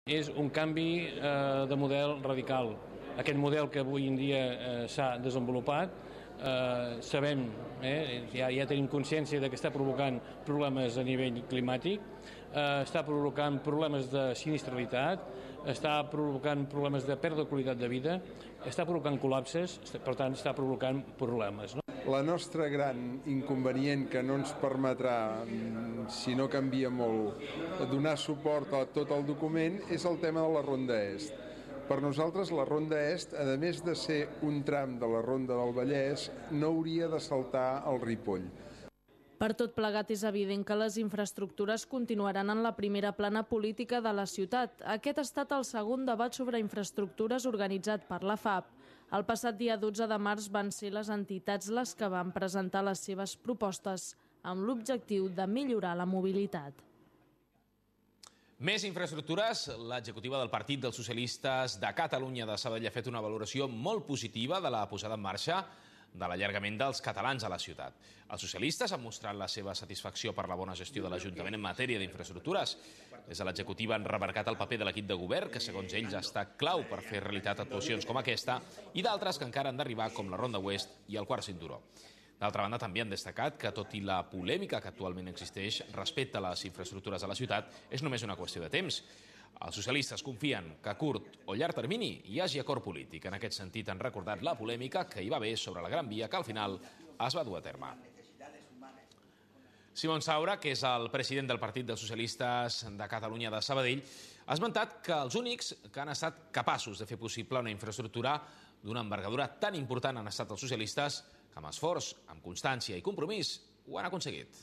És un canvi de model radical. Aquest model que avui en dia s'ha desenvolupat, sabem, ja tenim consciència de que està provocant problemes a nivell climàtic, està provocant problemes de sinistralitat, està provocant problemes de pèrdua de qualitat de vida, està provocant col·lapses, per tant està provocant problemes. La nostra gran inconvenient que no ens permetrà, si no canvia molt, donar suport a tot el document és el tema de la Ronda Est. Per nosaltres la Ronda Est, a més de ser un tram de la Ronda del Vallès, no hauria de saltar el Ripoll. Per tot plegat és evident que les infraestructures continuaran en la primera plana política de la ciutat. Aquest ha estat el segon debat sobre infraestructures organitzat per la FAP. El passat dia 12 de març van ser les entitats les que van presentar les seves propostes amb l'objectiu de millorar la mobilitat. Més infraestructures. L'executiva del Partit dels Socialistes de Catalunya de Sabadell ha fet una valoració molt positiva de la posada en marxa de l'allargament dels catalans a la ciutat. Els socialistes han mostrat la seva satisfacció per la bona gestió de l'Ajuntament en matèria d'infraestructures. Des de l'executiva han remarcat el paper de l'equip de govern, que segons ells ha estat clau per fer realitat actuacions com aquesta, i d'altres que encara han d'arribar, com la Ronda Oest i el quart cinturó. D'altra banda, també han destacat que, tot i la polèmica que actualment existeix respecte a les infraestructures de la ciutat, és només una qüestió de temps. Els socialistes confien que a curt o llarg termini hi hagi acord polític. En aquest sentit, han recordat la polèmica que hi va haver sobre la Gran Via, que al final es va dur a terme. Simon Saura, que és el president del Partit dels Socialistes de Catalunya de Sabadell, ha esmentat que els únics que han estat capaços de fer possible una infraestructura d'una envergadura tan important han estat els socialistes, que amb esforç, amb constància i compromís ho han aconseguit.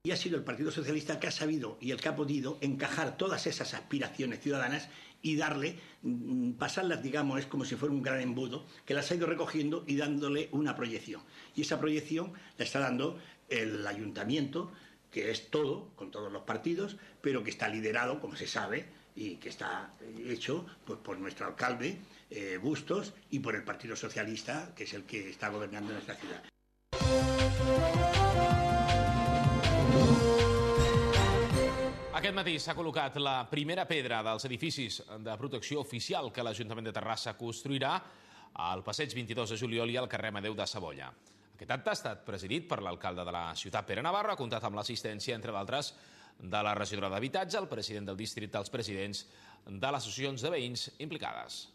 Y ha sido el Partido Socialista que ha sabido y el que ha podido encajar todas esas aspiraciones ciudadanas y darle, pasarlas, digamos, es como si fuera un gran embudo, que las ha ido recogiendo y dándole una proyección. Y esa proyección la está dando el ayuntamiento, que es todo, con todos los partidos, pero que está liderado, como se sabe, y que está hecho pues, por nuestro alcalde, Bustos, y por el Partido Socialista, que es el que está gobernando en esta ciudad. Aquest matí s'ha col·locat la primera pedra dels edificis de protecció oficial que l'Ajuntament de Terrassa construirà al passeig 22 de juliol i al carrer Amadeu de Savoia. Aquest acte ha estat presidit per l'alcalde de la ciutat, Pere Navarro, ha comptat amb l'assistència, entre d'altres, de la regidora d'Habitatge, el president del districte, els presidents de les associacions de veïns implicades.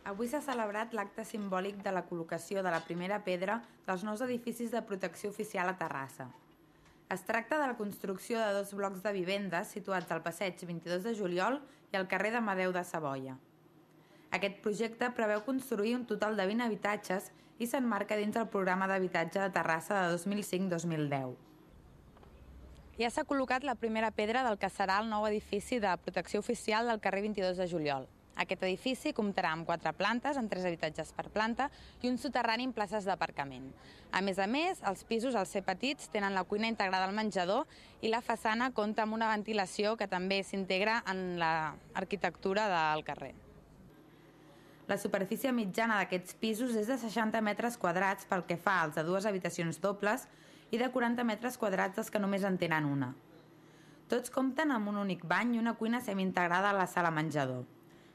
Avui s'ha celebrat l'acte simbòlic de la col·locació de la primera pedra dels nous edificis de protecció oficial a Terrassa. Es tracta de la construcció de 2 blocs de vivendes situats al passeig 22 de juliol i al carrer d'Amadeu de Savoia. Aquest projecte preveu construir un total de 20 habitatges i s'emmarca dins el programa d'habitatge de Terrassa de 2005-2010. Ja s'ha col·locat la primera pedra del que serà el nou edifici de protecció oficial del carrer 22 de juliol. Aquest edifici comptarà amb 4 plantes, amb 3 habitatges per planta i un soterrani amb places d'aparcament. A més, els pisos, al ser petits, tenen la cuina integrada al menjador i la façana compta amb una ventilació que també s'integra en l'arquitectura del carrer. La superfície mitjana d'aquests pisos és de 60 metres quadrats pel que fa als de 2 habitacions dobles i de 40 metres quadrats els que només en tenen una. Tots compten amb un únic bany i una cuina semi-integrada a la sala menjador.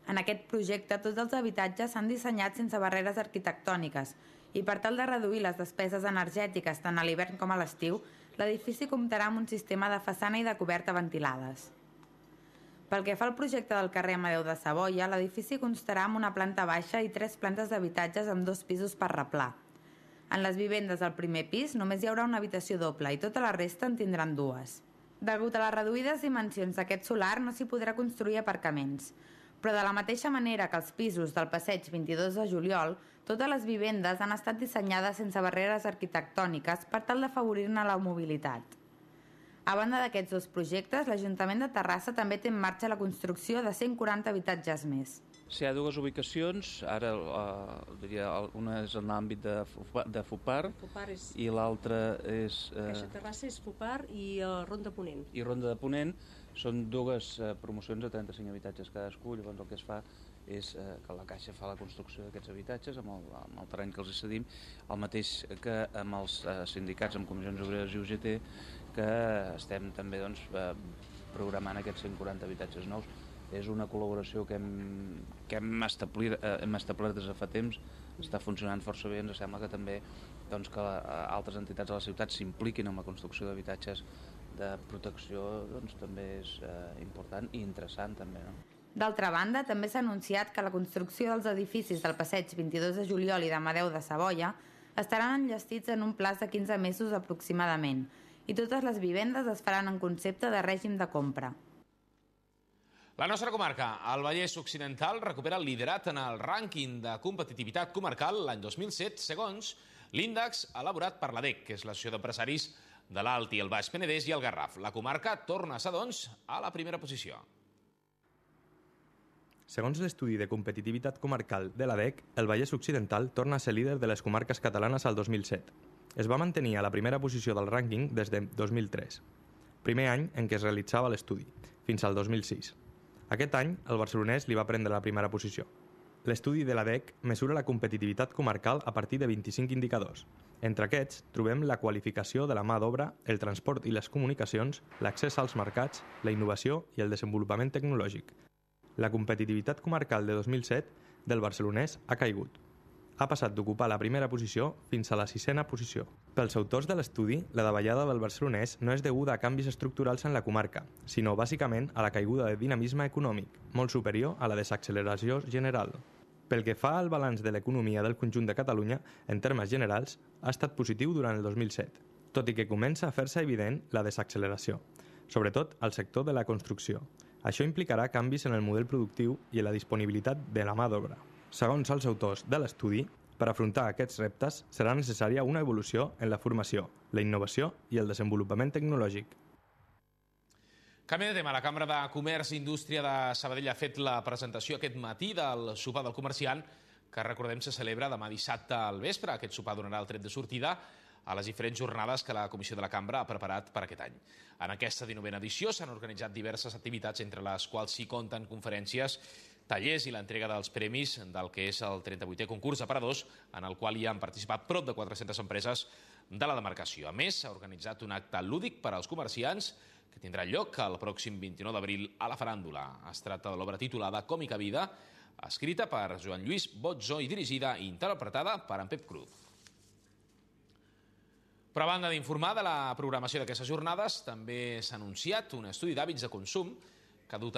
En aquest projecte, tots els habitatges s'han dissenyat sense barreres arquitectòniques i per tal de reduir les despeses energètiques tant a l'hivern com a l'estiu, l'edifici comptarà amb un sistema de façana i de coberta ventilades. Pel que fa al projecte del carrer Amadeu de Savoia, l'edifici constarà amb una planta baixa i 3 plantes d'habitatges amb 2 pisos per replà. En les vivendes del primer pis només hi haurà una habitació doble i tota la resta en tindran 2. Degut a les reduïdes dimensions d'aquest solar no s'hi podrà construir aparcaments. Però de la mateixa manera que els pisos del passeig 22 de juliol, totes les vivendes han estat dissenyades sense barreres arquitectòniques per tal d'afavorir-ne la mobilitat. A banda d'aquests 2 projectes, l'Ajuntament de Terrassa també té en marxa la construcció de 140 habitatges més. Hi ha 2 ubicacions, ara una és en l'àmbit de FUPAR i l'altra és... Caixa Terrassa és FUPAR i Ronda Ponent. I Ronda de Ponent són 2 promocions de 35 habitatges cadascú, llavors el que es fa és que la Caixa fa la construcció d'aquests habitatges amb el terreny que els cedim, el mateix que amb els sindicats, amb comissions obreres i UGT, que estem també programant aquests 140 habitatges nous. És una col·laboració que hem establert des de fa temps, està funcionant força bé. Ens sembla que també que altres entitats de la ciutat s'impliquin en la construcció d'habitatges de protecció, també és important i interessant també, no? D'altra banda, també s'ha anunciat que la construcció dels edificis del passeig 22 de juliol i d'Amadeu de Savoia estaran enllestits en un plaç de 15 mesos aproximadament i totes les vivendes es faran en concepte de règim de compra. La nostra comarca, el Vallès Occidental, recupera el liderat en el rànquing de competitivitat comarcal l'any 2007, segons l'índex elaborat per l'ADEC, que és l'Associació d'Empresaris de l'Alt i el Baix Penedès i el Garraf. La comarca torna a ser, doncs, a la primera posició. Segons l'estudi de competitivitat comarcal de l'ADEC, el Vallès Occidental torna a ser líder de les comarques catalanes al 2007. Es va mantenir a la primera posició del rànquing des de 2003, primer any en què es realitzava l'estudi, fins al 2006. Aquest any, el barcelonès li va prendre la primera posició. L'estudi de l'ADEC mesura la competitivitat comarcal a partir de 25 indicadors. Entre aquests, trobem la qualificació de la mà d'obra, el transport i les comunicacions, l'accés als mercats, la innovació i el desenvolupament tecnològic. La competitivitat comarcal de 2007 del barcelonès ha caigut. Ha passat d'ocupar la primera posició fins a la 6ª posició. Pels autors de l'estudi, la davallada del barcelonès no és deguda a canvis estructurals en la comarca, sinó bàsicament a la caiguda de dinamisme econòmic, molt superior a la desacceleració general. Pel que fa al balanç de l'economia del conjunt de Catalunya, en termes generals, ha estat positiu durant el 2007, tot i que comença a fer-se evident la desacceleració, sobretot al sector de la construcció. Això implicarà canvis en el model productiu i en la disponibilitat de la mà d'obra. Segons els autors de l'estudi, per afrontar aquests reptes serà necessària una evolució en la formació, la innovació i el desenvolupament tecnològic. Canvi de tema. La Cambra de Comerç i Indústria de Sabadell ha fet la presentació aquest matí del sopar del comerciant, que recordem se celebra demà dissabte al vespre. Aquest sopar donarà el tret de sortida a les diferents jornades que la Comissió de la Cambra ha preparat per aquest any. En aquesta 19a edició s'han organitzat diverses activitats, entre les quals s'hi compten conferències, tallers i l'entrega dels premis del que és el 38è concurs d'aparadors, en el qual hi han participat prop de 400 empreses de la demarcació. A més, s'ha organitzat un acte lúdic per als comerciants que tindrà lloc el pròxim 29 d'abril a la Faràndula. Es tracta de l'obra titulada Còmica Vida, escrita per Joan Lluís Botzo i dirigida i interpretada per en Pep Cruz. Però a banda d'informar de la programació d'aquestes jornades, també s'ha anunciat un estudi d'hàbits de consum que ha dut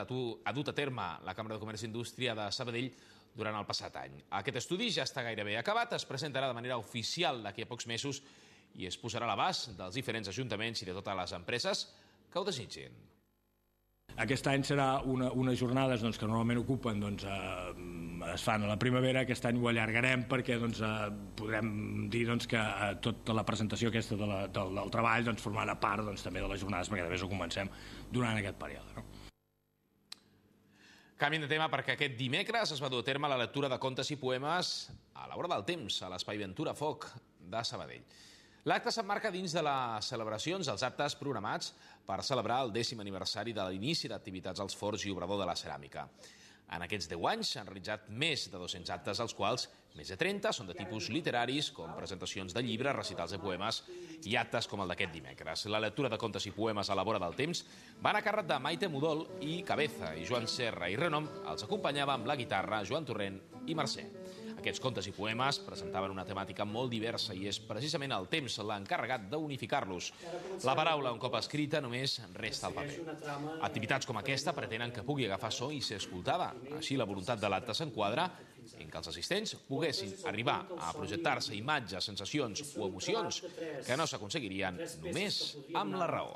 a terme la Cambra de Comerç i Indústria de Sabadell durant el passat any. Aquest estudi ja està gairebé acabat, es presentarà de manera oficial d'aquí a pocs mesos i es posarà a l'abast dels diferents ajuntaments i de totes les empreses que ho desitgin. Aquest any serà unes jornades que normalment ocupen, es fan a la primavera. Aquest any ho allargarem perquè podrem dir que tota la presentació aquesta del treball formarà part també de les jornades, perquè també ho comencem durant aquest període. Canviem de tema perquè aquest dimecres es va dur a terme la lectura de contes i poemes a l'Hora del Temps, a l'Espai Ventura Foc de Sabadell. L'acte s'emmarca dins de les celebracions dels actes programats per celebrar el 10è aniversari de l'inici d'activitats als Forns i Obrador de la Ceràmica. En aquests 10 anys s'han realitzat més de 200 actes, als quals més de 30 són de tipus literaris, com presentacions de llibres, recitals de poemes i actes com el d'aquest dimecres. La lectura de contes i poemes a la vora del temps va anar a càrrec de Maite Modol i Cabeza, i Joan Serra i Renom els acompanyava amb la guitarra Joan Torrent i Mercè. Aquests contes i poemes presentaven una temàtica molt diversa i és precisament el temps l'encarregat d'unificar-los. La paraula, un cop escrita, només resta al paper. Activitats com aquesta pretenen que pugui agafar so i ser escoltada. Així, la voluntat de l'acte s'enquadra en que els assistents poguessin arribar a projectar-se imatges, sensacions o emocions que no s'aconseguirien només amb la raó.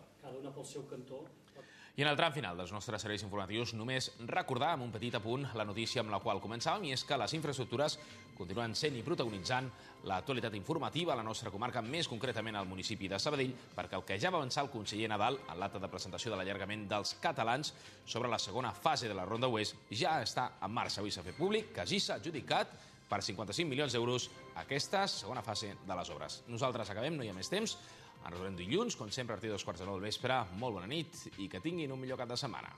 I en el tram final dels nostres serveis informatius només recordar amb un petit apunt la notícia amb la qual començàvem, i és que les infraestructures continuen sent i protagonitzant l'actualitat informativa a la nostra comarca, més concretament al municipi de Sabadell, perquè el que ja va avançar el conseller Nadal en l'acte de presentació de l'allargament dels catalans sobre la segona fase de la Ronda Oest ja està en marxa. Avui s'ha fet públic que GISA ha adjudicat per 55 milions d'euros aquesta segona fase de les obres. Nosaltres acabem, no hi ha més temps. Ens retrobem dilluns, com sempre, a partir de 8:45 del vespre. Molt bona nit i que tinguin un millor cap de setmana.